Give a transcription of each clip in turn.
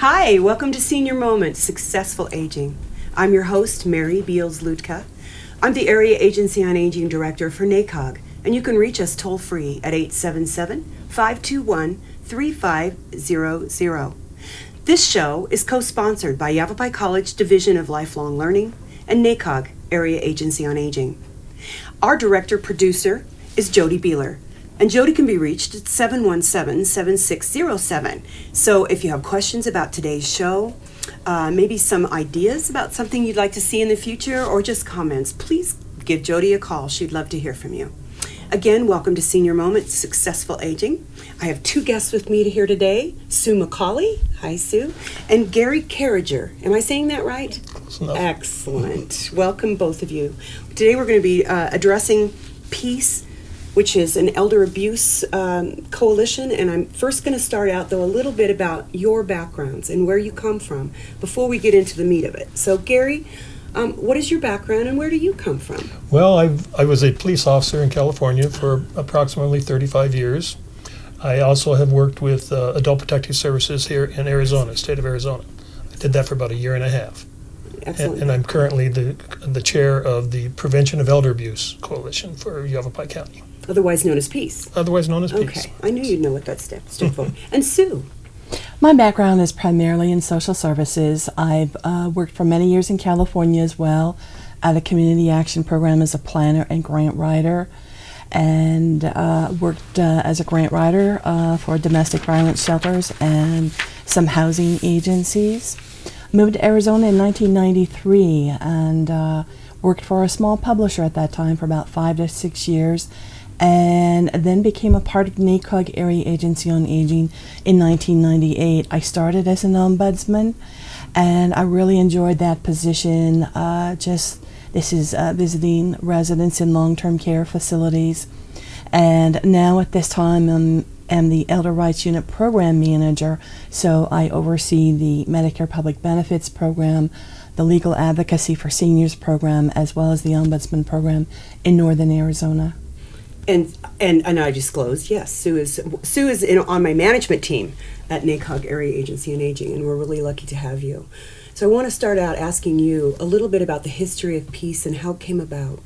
Hi, welcome to Senior Moments, Successful Aging. I'm your host, Mary Beals-Lutka. I'm the Area Agency on Aging Director for NACOG, and you can reach us toll-free at 877-521-3500. This show is co-sponsored by Yavapai College Division of Lifelong Learning and NACOG, Area Agency on Aging. Our director-producer is Jody Beeler, and Jody can be reached at 717-7607. So if you have questions about today's show, maybe some ideas about something you'd like to see in the future, or just comments, please give Jody a call. She'd love to hear from you. Again, welcome to Senior Moments, Successful Aging. I have two guests with me here today, Sue McCauley, hi Sue, and Gary Carriger. Am I saying that right? Close enough. Excellent. Welcome both of you. Today we're going to be addressing PEAC, which is an elder abuse coalition, and I'm first going to start out, though, a little bit about your backgrounds and where you come from before we get into the meat of it. So, Gary, what is your background and where do you come from? Well, I was a police officer in California for approximately 35 years. I also have worked with Adult Protective Services here in Arizona, state of Arizona. I did that for about a year and a half. Excellent. And I'm currently the chair of the Prevention of Elder Abuse Coalition for Yavapai County. Otherwise known as PEAC. Otherwise known as PEAC. Okay, I knew you'd know what that stood for. And Sue? My background is primarily in social services. I've worked for many years in California as well at a community action program as a planner and grant writer, and worked as a grant writer for domestic violence shelters and some housing agencies. Moved to Arizona in 1993 and worked for a small publisher at that time for about 5 to 6 years, and then became a part of NACOG Area Agency on Aging in 1998. I started as an ombudsman, and I really enjoyed that position. This is visiting residents in long-term care facilities, and now at this time I'm the Elder Rights Unit Program Manager, so I oversee the Medicare Public Benefits Program, the Legal Advocacy for Seniors Program, as well as the Ombudsman Program in Northern Arizona. And I disclosed, yes, Sue is on my management team at NACOG Area Agency on Aging, and we're really lucky to have you. So I want to start out asking you a little bit about the history of PEAC and how it came about.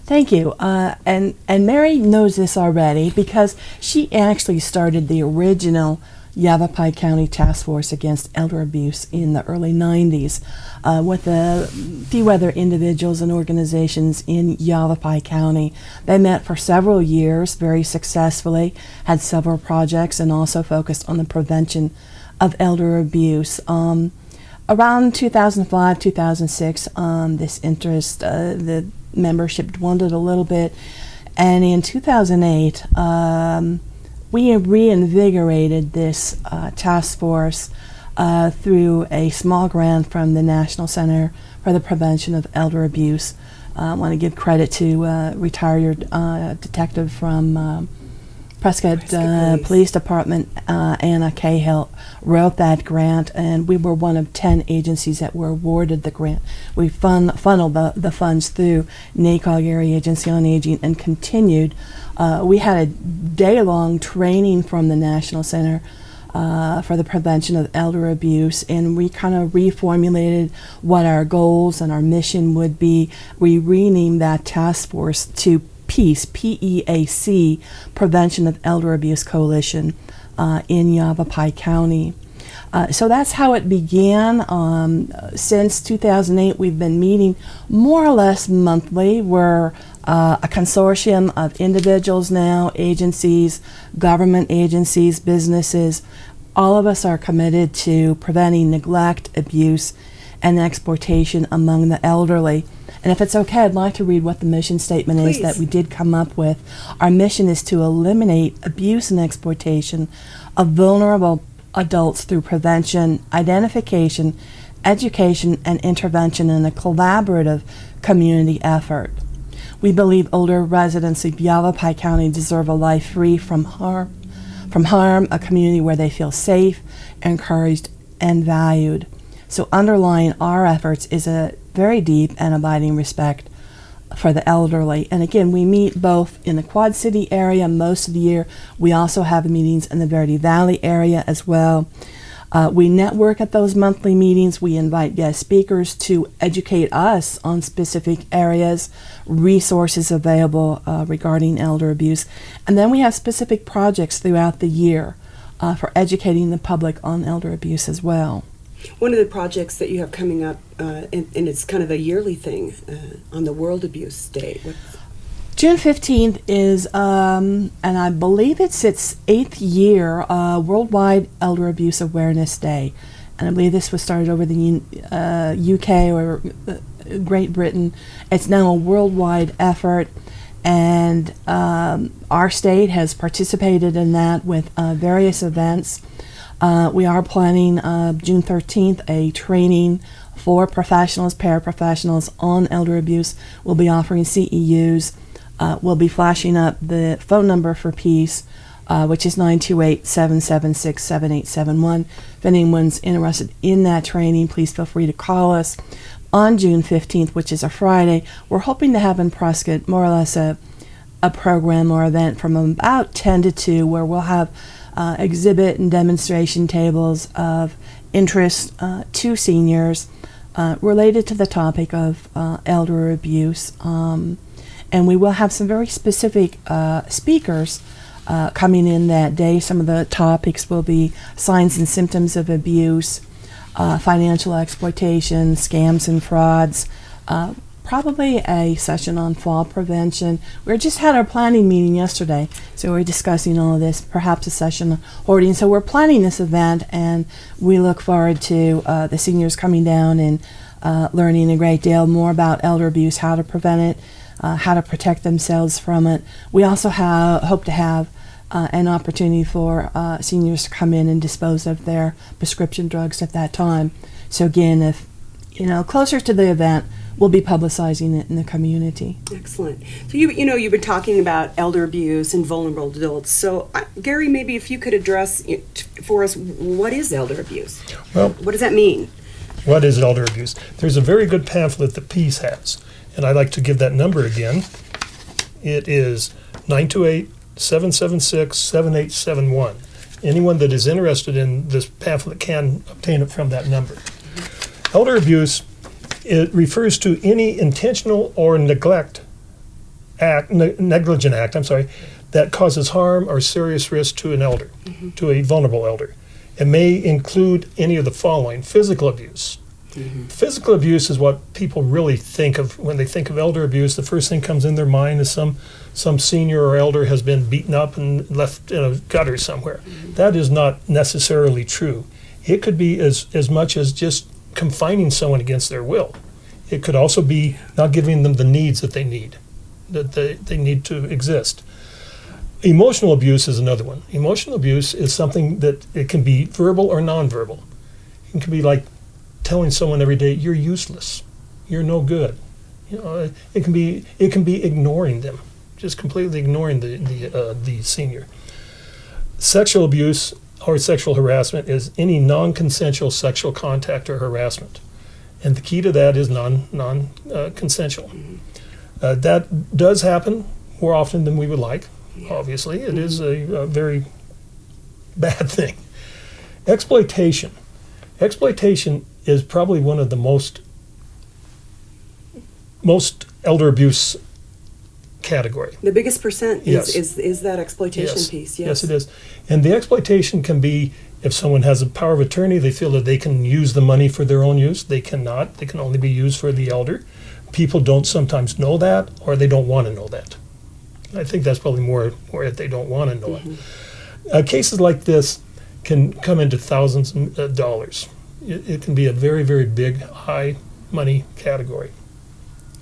Thank you. And Mary knows this already because she actually started the original Yavapai County Task Force Against Elder Abuse in the early 90s with a few other individuals and organizations in Yavapai County. They met for several years very successfully, had several projects, and also focused on the prevention of elder abuse. Around 2005, 2006, this interest, the membership dwindled a little bit, and in 2008, we reinvigorated this task force through a small grant from the National Center for the Prevention of Elder Abuse. I want to give credit to retired detective from Prescott Police Department, Anna Cahill, wrote that grant, and we were one of 10 agencies that were awarded the grant. We funneled the funds through NACOG Area Agency on Aging and continued. We had a day-long training from the National Center for the Prevention of Elder Abuse, and we kind of reformulated what our goals and our mission would be. We renamed that task force to PEAC, P-E-A-C, Prevention of Elder Abuse Coalition in Yavapai County. So that's how it began. Since 2008, we've been meeting more or less monthly. We're a consortium of individuals now, agencies, government agencies, businesses. All of us are committed to preventing neglect, abuse, and exploitation among the elderly. And if it's okay, I'd like to read what the mission statement is that we did come up with. Our mission is to eliminate abuse and exploitation of vulnerable adults through prevention, identification, education, and intervention in a collaborative community effort. We believe older residents of Yavapai County deserve a life free from harm, a community where they feel safe, encouraged, and valued. So underlying our efforts is a very deep and abiding respect for the elderly. And again, we meet both in the Quad City area most of the year. We also have meetings in the Verde Valley area as well. We network at those monthly meetings. We invite guest speakers to educate us on specific areas, resources available regarding elder abuse. And then we have specific projects throughout the year for educating the public on elder abuse as well. One of the projects that you have coming up, and it's kind of a yearly thing, on the World Abuse Day. June 15th is, and I believe it's its 8th year, Worldwide Elder Abuse Awareness Day. And I believe this was started over the UK or Great Britain. It's now a worldwide effort, and our state has participated in that with various events. We are planning June 13th a training for professionals, paraprofessionals on elder abuse. We'll be offering CEUs. We'll be flashing up the phone number for PEAC, which is 928-776-7871. If anyone's interested in that training, please feel free to call us. On June 15th, which is a Friday, we're hoping to have in Prescott more or less a program or event from about 10 to 2 where we'll have exhibit and demonstration tables of interest to seniors related to the topic of elder abuse. And we will have some very specific speakers coming in that day. Some of the topics will be signs and symptoms of abuse, financial exploitation, scams and frauds, probably a session on fall prevention. We just had our planning meeting yesterday, so we're discussing all of this, perhaps a session on hoarding. So we're planning this event, and we look forward to the seniors coming down and learning a great deal more about elder abuse, how to prevent it, how to protect themselves from it. We also hope to have an opportunity for seniors to come in and dispose of their prescription drugs at that time. So again, if closer to the event, we'll be publicizing it in the community. Excellent. So you've been talking about elder abuse and vulnerable adults. So Gary, maybe if you could address for us, what is elder abuse? Well, what does that mean? What is elder abuse? There's a very good pamphlet that PEAC has, and I'd like to give that number again. It is 928-776-7871. Anyone that is interested in this pamphlet can obtain it from that number. Elder abuse, it refers to any intentional or negligent act, that causes harm or serious risk to an elder, to a vulnerable elder. It may include any of the following: physical abuse. Physical abuse is what people really think of when they think of elder abuse. The first thing comes in their mind is some senior or elder has been beaten up and left in a gutter somewhere. That is not necessarily true. It could be as much as just confining someone against their will. It could also be not giving them the needs that they need, that they need to exist. Emotional abuse is another one. Emotional abuse is something that it can be verbal or nonverbal. It can be like telling someone every day, "You're useless, you're no good." It can be ignoring them, just completely ignoring the senior. Sexual abuse or sexual harassment is any non-consensual sexual contact or harassment, and the key to that is non-consensual. That does happen more often than we would like. Obviously, it is a very bad thing. Exploitation is probably one of the most elder abuse category. The biggest percent Yes. is that exploitation piece. Yes, it is. And the exploitation can be if someone has a power of attorney, they feel that they can use the money for their own use. They cannot. They can only be used for the elder. People don't sometimes know that, or they don't want to know that. I think that's probably more that they don't want to know it. Cases like this can come into thousands of dollars. It can be a very, very big, high money category.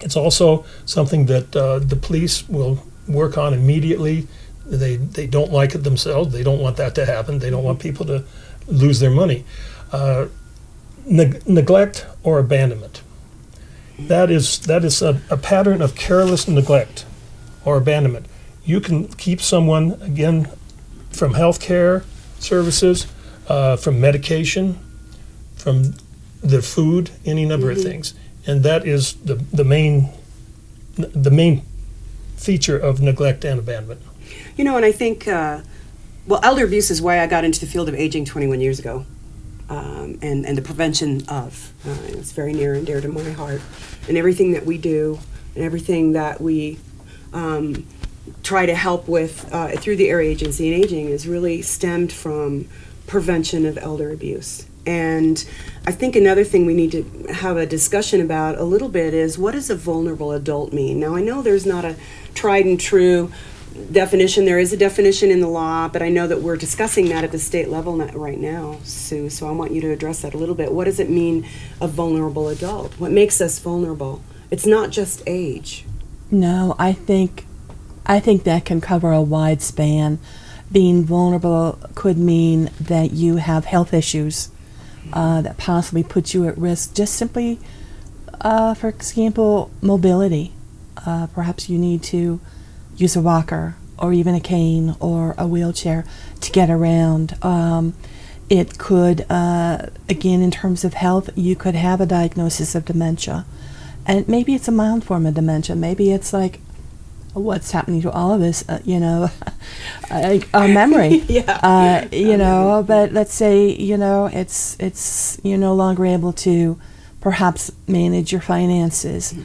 It's also something that the police will work on immediately. They don't like it themselves. They don't want that to happen. They don't want people to lose their money. Neglect or abandonment. That is a pattern of careless neglect or abandonment. You can keep someone, again, from health care services, from medication, from their food, any number of things. And that is the main feature of neglect and abandonment. And I think, elder abuse is why I got into the field of aging 21 years ago. and the prevention of. It's very near and dear to my heart. And everything that we do and everything that we try to help with through the Area Agency on Aging is really stemmed from prevention of elder abuse. And I think another thing we need to have a discussion about a little bit is, what does a vulnerable adult mean? Now, I know there's not a tried and true definition. There is a definition in the law, but I know that we're discussing that at the state level right now, Sue, so I want you to address that a little bit. What does it mean, a vulnerable adult? What makes us vulnerable? It's not just age. No, I think that can cover a wide span. Being vulnerable could mean that you have health issues that possibly put you at risk, just simply, for example, mobility. Perhaps you need to use a walker or even a cane or a wheelchair to get around. It could, again, in terms of health, you could have a diagnosis of dementia. And maybe it's a mild form of dementia. Maybe it's like what's happening to all of us, our memory. But let's say, it's you're no longer able to perhaps manage your finances.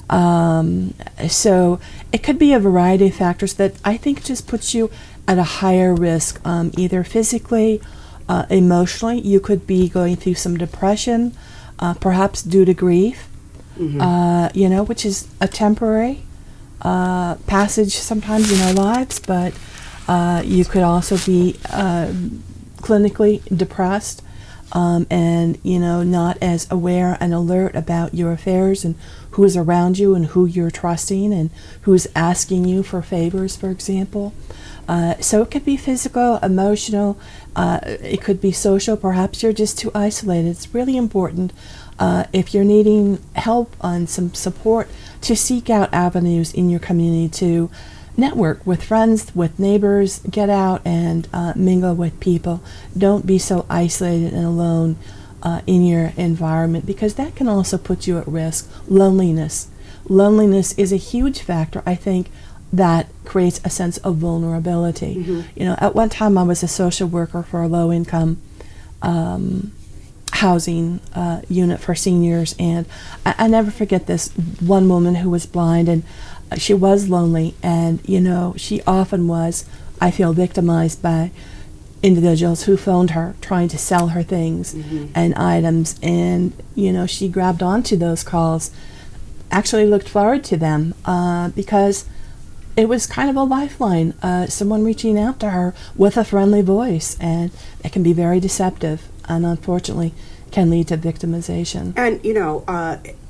So it could be a variety of factors that I think just puts you at a higher risk, either physically, emotionally. You could be going through some depression, perhaps due to grief, which is a temporary passage sometimes in our lives, but you could also be clinically depressed and not as aware and alert about your affairs and who is around you and who you're trusting and who is asking you for favors, for example. So it could be physical, emotional, it could be social. Perhaps you're just too isolated. It's really important, if you're needing help and some support, to seek out avenues in your community to network with friends, with neighbors, get out and mingle with people. Don't be so isolated and alone in your environment, because that can also put you at risk. Loneliness is a huge factor, I think, that creates a sense of vulnerability. At one time I was a social worker for a low-income housing unit for seniors, and I never forget this one woman who was blind, and she was lonely, and she often was, I feel, victimized by individuals who phoned her trying to sell her things and items, and she grabbed onto those calls, actually looked forward to them, because it was kind of a lifeline, someone reaching out to her with a friendly voice, and it can be very deceptive and unfortunately can lead to victimization.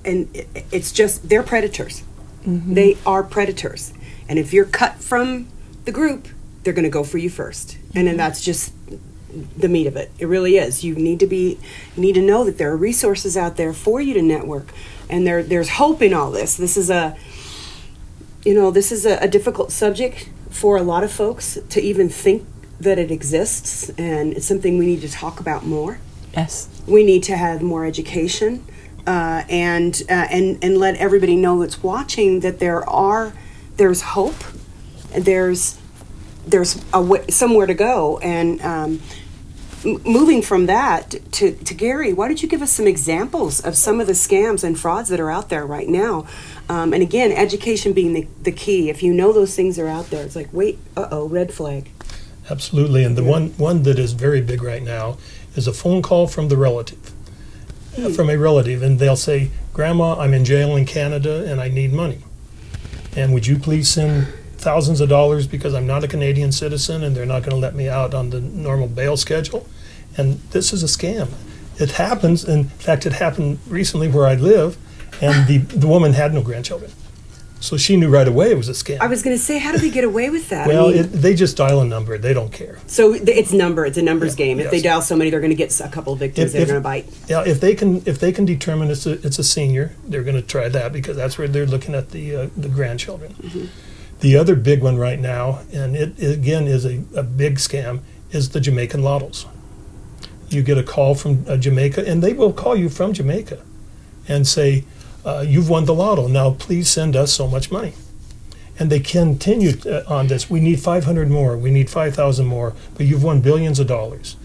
And it's just, they're predators. They are predators, and if you're cut from the group, they're going to go for you first, and then that's just the meat of it. It really is. You need to know that there are resources out there for you to network, and there's hope in all this. This is a difficult subject for a lot of folks to even think that it exists, and it's something we need to talk about more. Yes. We need to have more education, and let everybody know that's watching that there's hope, and there's somewhere to go. And moving from that to Gary, why don't you give us some examples of some of the scams and frauds that are out there right now? And again, education being the key. If you know those things are out there, it's like, wait, red flag. Absolutely, and the one that is very big right now is a phone call from a relative, and they'll say, "Grandma, I'm in jail in Canada and I need money. And would you please send thousands of dollars because I'm not a Canadian citizen and they're not going to let me out on the normal bail schedule?" And this is a scam. It happens. In fact, it happened recently where I live, and the woman had no grandchildren. So she knew right away it was a scam. I was going to say, how do they get away with that? Well, they just dial a number. They don't care. So it's a numbers game. If yes. they dial somebody, they're going to get a couple of victims they're going to bite. Yeah, if they can determine it's a senior, they're going to try that, because that's where they're looking at the grandchildren. The other big one right now, and it again is a big scam, is the Jamaican lottos. You get a call from Jamaica, and they will call you from Jamaica and say, "You've won the lotto. Now please send us so much money." And they continue on this. "We need 500 more. We need 5,000 more. But you've won billions of dollars."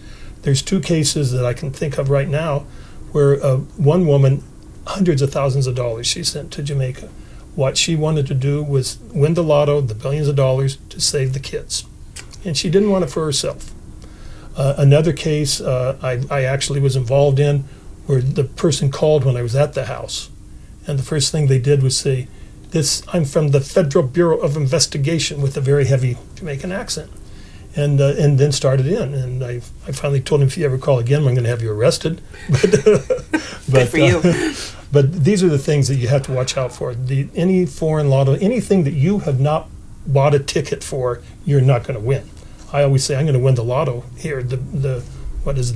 There's two cases that I can think of right now where one woman, hundreds of thousands of dollars she sent to Jamaica. What she wanted to do was win the lotto, the billions of dollars, to save the kids. And she didn't want it for herself. Another case I actually was involved in where the person called when I was at the house. And the first thing they did was say, I'm from the Federal Bureau of Investigation, with a very heavy Jamaican accent. And then started in. And I finally told him, if you ever call again, I'm going to have you arrested. Good for you. But these are the things that you have to watch out for. Any foreign lotto, anything that you have not bought a ticket for, you're not going to win. I always say, I'm going to win the lotto here, the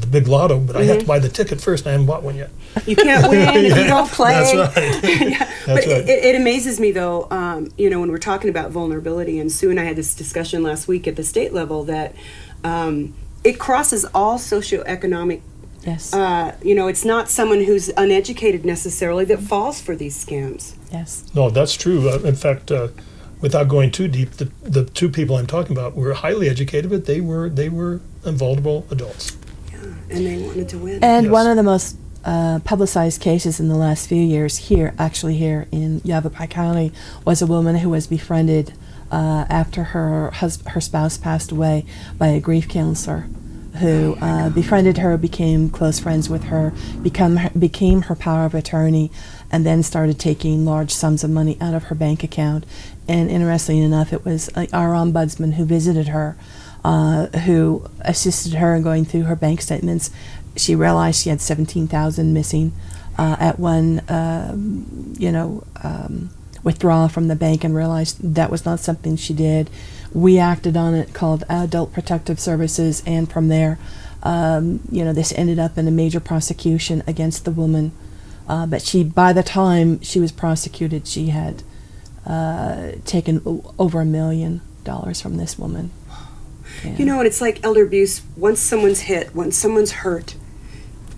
big lotto, but I have to buy the ticket first, and I haven't bought one yet. You can't win if you don't play. That's right. But it amazes me, though, when we're talking about vulnerability, and Sue and I had this discussion last week at the state level, that it crosses all socioeconomic. Yes. It's not someone who's uneducated necessarily that falls for these scams. Yes. No, that's true. In fact, without going too deep, the two people I'm talking about were highly educated, but they were vulnerable adults. Yeah, and they wanted to win. And Yes. one of the most publicized cases in the last few years here in Yavapai County was a woman who was befriended after her spouse passed away by a grief counselor who befriended her, became close friends with her, became her power of attorney, and then started taking large sums of money out of her bank account. And interestingly enough, it was our ombudsman who visited her, who assisted her in going through her bank statements. She realized she had $17,000 missing at one, withdrawal from the bank, and realized that was not something she did. We acted on it, called Adult Protective Services, and from there, this ended up in a major prosecution against the woman. But by the time she was prosecuted, she had taken over $1 million from this woman. Yeah. And it's like elder abuse. Once someone's hit, once someone's hurt,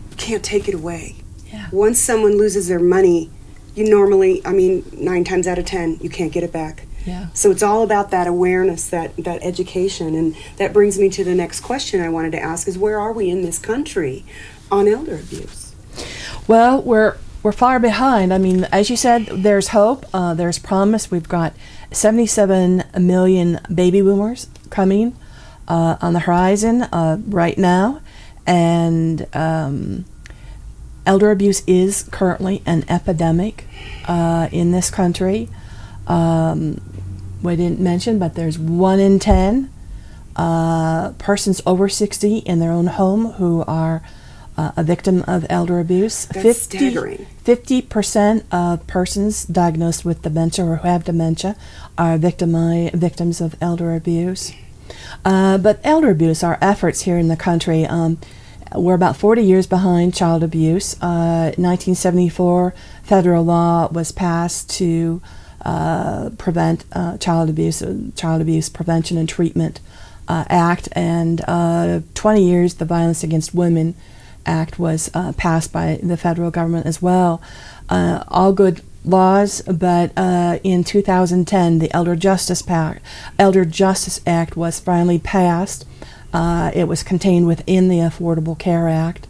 you can't take it away. Yeah. Once someone loses their money, you normally, 9 times out of 10, you can't get it back. Yeah. So it's all about that awareness, that education. And that brings me to the next question I wanted to ask is, where are we in this country on elder abuse? Well, we're far behind. As you said, there's hope, there's promise. We've got 77 million baby boomers coming on the horizon right now, and elder abuse is currently an epidemic in this country. We didn't mention, but there's 1 in 10 persons over 60 in their own home who are a victim of elder abuse. That's staggering. 50% of persons diagnosed with dementia or who have dementia are victims of elder abuse. But elder abuse, our efforts here in the country, we're about 40 years behind child abuse. 1974, federal law was passed to prevent child abuse prevention and treatment act, and 20 years, the Violence Against Women Act was passed by the federal government as well. All good laws, but in 2010, the Elder Justice Act was finally passed. It was contained within the Affordable Care Act.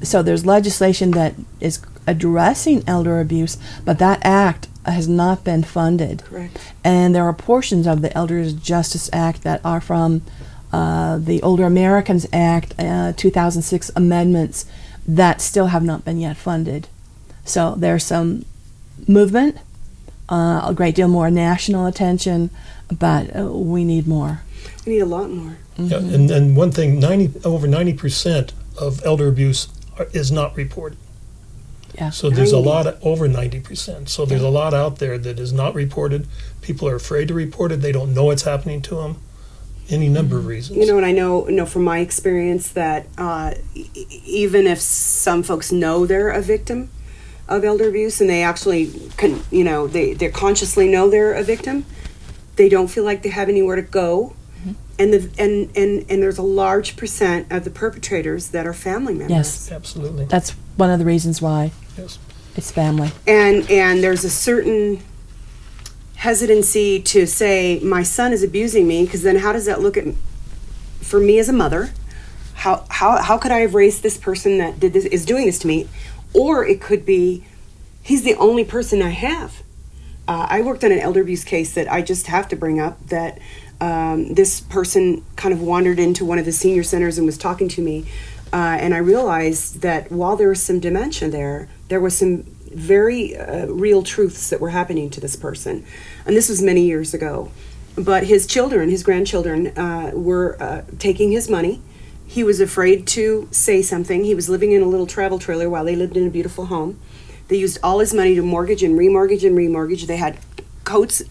So there's legislation that is addressing elder abuse, but that act has not been funded. Correct. And there are portions of the Elder Justice Act that are from the Older Americans Act, 2006 amendments that still have not been yet funded. So there's some movement, a great deal more national attention, but we need more. We need a lot more. Mm-hmm. Yeah, and one thing, over 90% of elder abuse is not reported. Yeah. So there's 90. a lot, over 90%. So there's a lot out there that is not reported. People are afraid to report it. They don't know it's happening to them. Any number of reasons. And I know from my experience that even if some folks know they're a victim of elder abuse and they actually they consciously know they're a victim, they don't feel like they have anywhere to go. Mm-hmm. And there's a large percent of the perpetrators that are family members. Yes, Absolutely. that's one of the reasons why. Yes. It's family. And there's a certain hesitancy to say my son is abusing me, because then how does that look for me as a mother? how could I have raised this person that did this, is doing this to me? Or it could be, he's the only person I have. I worked on an elder abuse case that I just have to bring up, that this person kind of wandered into one of the senior centers and was talking to me. And I realized that while there was some dementia there was some very real truths that were happening to this person. And this was many years ago. But his grandchildren were taking his money. He was afraid to say something. He was living in a little travel trailer while they lived in a beautiful home. They used all his money to mortgage and remortgage and remortgage. They had coats,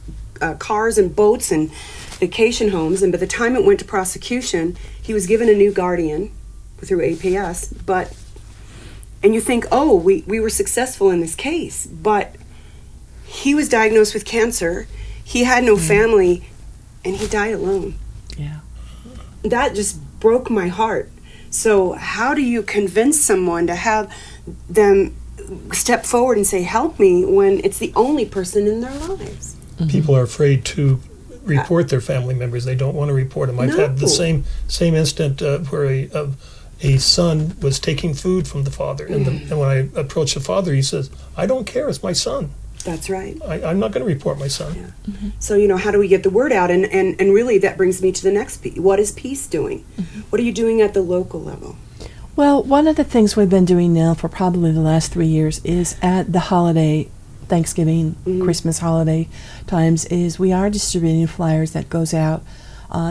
cars and boats and vacation homes. And by the time it went to prosecution, he was given a new guardian through APS. And you think, oh, we were successful in this case. But he was diagnosed with cancer. He had no family, and he died alone. Yeah. That just broke my heart. So how do you convince someone to have them step forward and say, help me, when it's the only person in their lives? People are afraid to report their family members. They don't want to report them. I've had the same instant where a son was taking food from the father, and when I approached the father, he says, I don't care, it's my son. That's right. I'm not going to report my son. Yeah. So, how do we get the word out? And really that brings me to the next piece. What is PEAC doing? What are you doing at the local level? Well, one of the things we've been doing now for probably the last 3 years is at the holiday, Thanksgiving, Christmas holiday times, is we are distributing flyers that goes out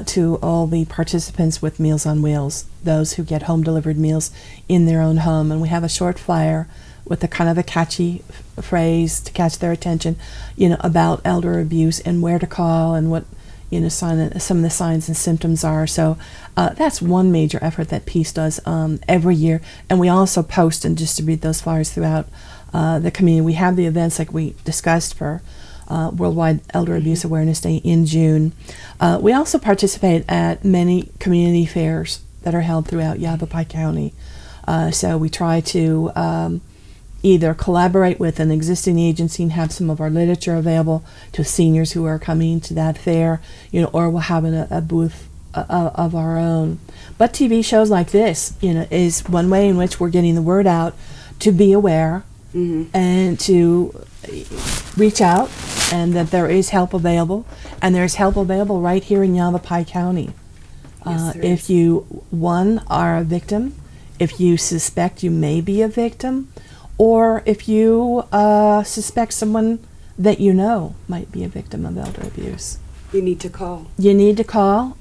to all the participants with Meals on Wheels, those who get home delivered meals in their own home. And we have a short flyer with a kind of a catchy phrase to catch their attention, about elder abuse and where to call and what, some of the signs and symptoms are. So that's one major effort that PEAC does every year. And we also post and distribute those flyers throughout the community. We have the events like we discussed for Worldwide Elder Abuse Awareness Day in June. We also participate at many community fairs that are held throughout Yavapai County. So we try to either collaborate with an existing agency and have some of our literature available to seniors who are coming to that fair, or we'll have a booth of our own. But TV shows like this, is one way in which we're getting the word out to be aware and to reach out, and that there is help available, and there's help available right here in Yavapai County. Yes, there if is. you, are a victim, if you suspect you may be a victim, or if you suspect someone that might be a victim of elder abuse. You need to call. You need to call.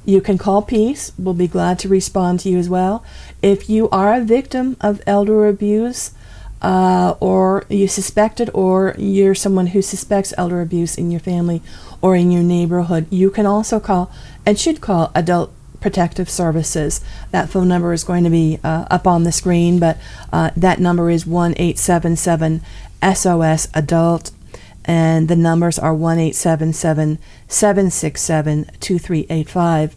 You can call PEAC. We'll be glad to respond to you as well. If you are a victim of elder abuse, or you suspect it, or you're someone who suspects elder abuse in your family or in your neighborhood, you can also call and should call Adult Protective Services. That phone number is going to be up on the screen, but that number is 1-877-SOS-ADULT, and the numbers are 1-877-767-2385.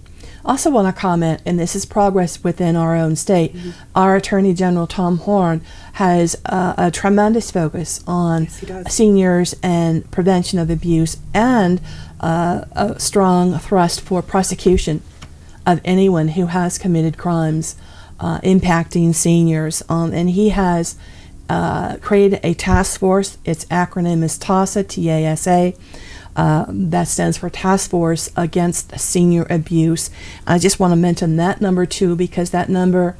Also want to comment, and this is progress within our own state, our Attorney General Tom Horn has a tremendous focus on seniors and prevention of abuse, and a strong thrust for prosecution of anyone who has committed crimes impacting seniors. And he has created a task force. Its acronym is TASA, T-A-S-A. That stands for Task Force Against Senior Abuse. I just want to mention that number too, because that number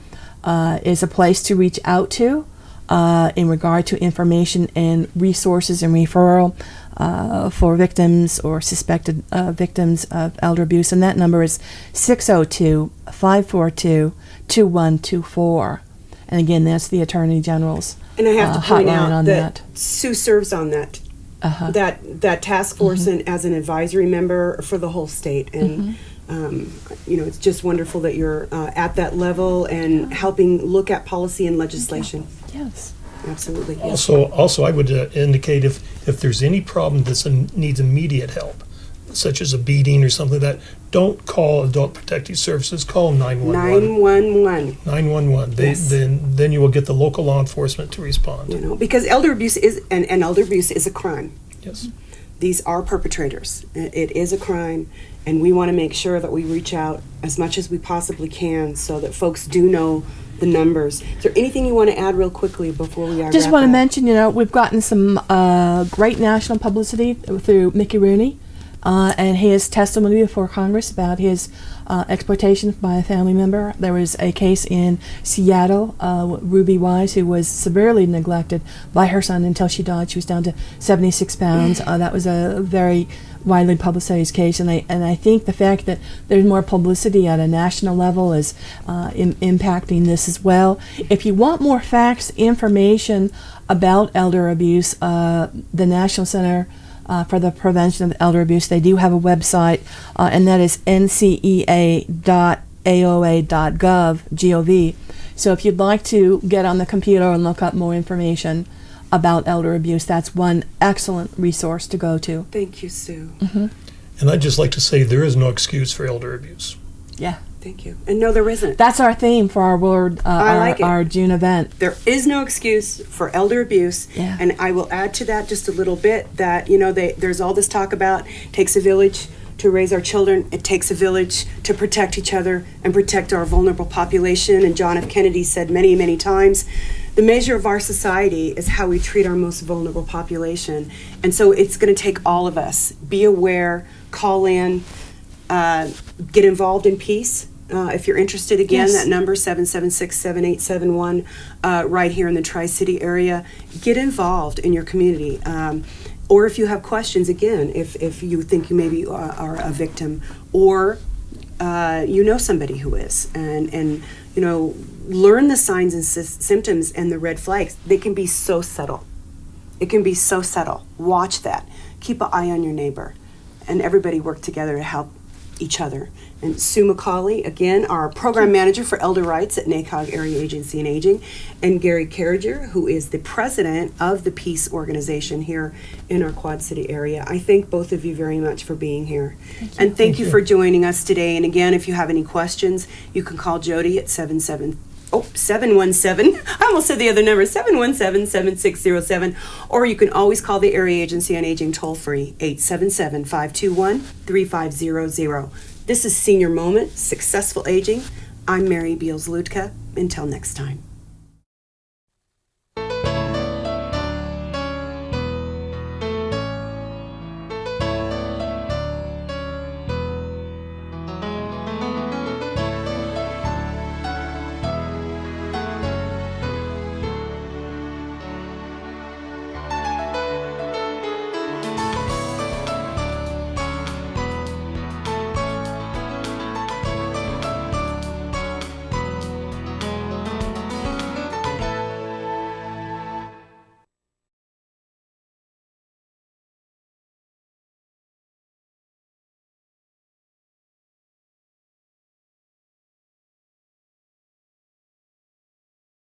is a place to reach out to in regard to information and resources and referral for victims or suspected victims of elder abuse. And that number is 602-542-2124. And again, that's the Attorney General's And I have to point hotline out on that Sue serves on that that task force and as an advisory member for the whole state. And it's just wonderful that you're at that level and helping look at policy and legislation. Yes. Absolutely. Yes. Also, I would indicate if there's any problem that needs immediate help, such as a beating or something like that, don't call Adult Protective Services. Call 911. 911. Yes. Then you will get the local law enforcement to respond. Because elder abuse is and elder abuse is a crime. Yes. These are perpetrators. It is a crime, and we want to make sure that we reach out as much as we possibly can so that folks do know the numbers. Is there anything you want to add real quickly before we are? Just want to mention, we've gotten some great national publicity through Mickey Rooney and his testimony before Congress about his exploitation by a family member. There was a case in Seattle, Ruby Wise, who was severely neglected by her son until she died. She was down to 76 pounds. That was a very widely publicized case, and I think the fact that there's more publicity at a national level is impacting this as well. If you want more facts, information about elder abuse, the National Center for the Prevention of Elder Abuse, they do have a website, and that is ncea.aoa.gov. So if you'd like to get on the computer and look up more information about elder abuse, that's one excellent resource to go to. Thank you, Sue. And I'd just like to say there is no excuse for elder abuse. Yeah. Thank you. And no, there isn't. That's our theme for our word, our June event. There is no excuse for elder abuse. Yeah. And I will add to that just a little bit that, there's all this talk about takes a village to raise our children. It takes a village to protect each other and protect our vulnerable population. And John F. Kennedy said many, many times, the measure of our society is how we treat our most vulnerable population. And so it's going to take all of us. Be aware, call in, get involved in peace. If you're interested, again, Yes. that number, 776-7871, right here in the Tri-City area. Get involved in your community. Or if you have questions, again, if you think you maybe are a victim, or you know somebody who is, and learn the signs and symptoms and the red flags. They can be so subtle. It can be so subtle. Watch that. Keep an eye on your neighbor, and everybody work together to help each other. And Sue McCauley, again, our program manager for elder rights at NACOG Area Agency on Aging, and Gary Carriger, who is the president of the PEAC organization here in our Quad City area. I thank both of you very much for being here. And thank you for joining us today. And again, if you have any questions, you can call Jody at 717, I almost said the other number, 717-7607, or you can always call the Area Agency on Aging toll-free, 877-521-3500. This is Senior Moment, Successful Aging. I'm Mary Beals-Ludka. Until next time.